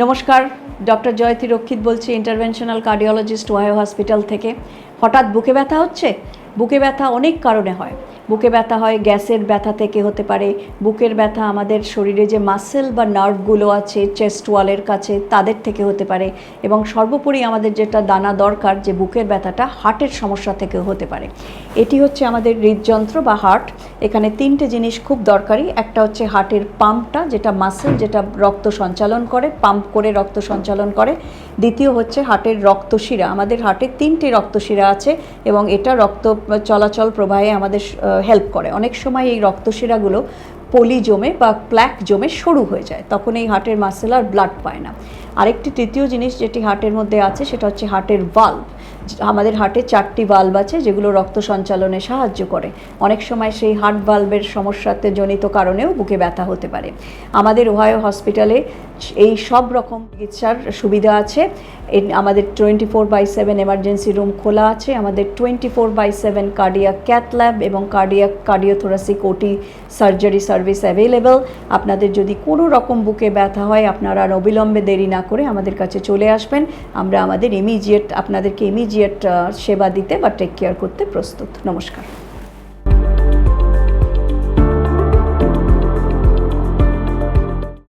নমস্কার, ডক্টর জয়তী রক্ষিত বলছি, ইন্টারভেনশনাল কার্ডিওলজিস্ট ওহাইও হসপিটাল থেকে। হঠাৎ বুকে ব্যথা হচ্ছে। বুকে ব্যথা অনেক কারণে হয়। বুকে ব্যথা হয় গ্যাসের ব্যথা থেকে হতে পারে, বুকের ব্যথা আমাদের শরীরে যে মাসেল বা নার্ভগুলো আছে চেস্ট ওয়ালের কাছে তাদের থেকে হতে পারে, এবং সর্বোপরি আমাদের যেটা জানা দরকার যে বুকের ব্যথাটা হার্টের সমস্যা থেকেও হতে পারে। এটি হচ্ছে আমাদের হৃদযন্ত্র বা হার্ট। এখানে তিনটে জিনিস খুব দরকারি। একটা হচ্ছে হার্টের পাম্পটা, যেটা মাসেল, যেটা রক্ত সঞ্চালন করে, পাম্প করে রক্ত সঞ্চালন করে। দ্বিতীয় হচ্ছে হার্টের রক্তশিরা। আমাদের হার্টে তিনটি রক্তশিরা আছে এবং এটা রক্ত চলাচল প্রবাহে আমাদের হেল্প করে। অনেক সময় এই রক্তশিরাগুলো পলি জমে বা প্ল্যাক জমে সরু হয়ে যায়, তখন এই হার্টের মাসেল আর ব্লাড পায় না। আরেকটি তৃতীয় জিনিস যেটি হার্টের মধ্যে আছে সেটা হচ্ছে হার্টের ভাল্ব। আমাদের হার্টে 4টি ভাল্ব আছে যেগুলো রক্ত সঞ্চালনে সাহায্য করে। অনেক সময় সেই হার্ট ভাল্বের সমস্যাতে জনিত কারণেও বুকে ব্যথা হতে পারে। আমাদের ওহাইও হসপিটালে এই সব রকম চিকিৎসার সুবিধা আছে। আমাদের 24/7 এমার্জেন্সি রুম খোলা আছে। আমাদের 24/7 কার্ডিয়াক ক্যাথ ল্যাব এবং কার্ডিওথোরাসিক ওটি সার্জারি সার্ভিস অ্যাভেলেবল। আপনাদের যদি কোনো রকম বুকে ব্যথা হয়, আপনারা আর অবিলম্বে দেরি না করে আমাদের কাছে চলে আসবেন। আমরা আমাদের আপনাদেরকে ইমিডিয়েট সেবা দিতে বা টেক কেয়ার করতে প্রস্তুত। নমস্কার।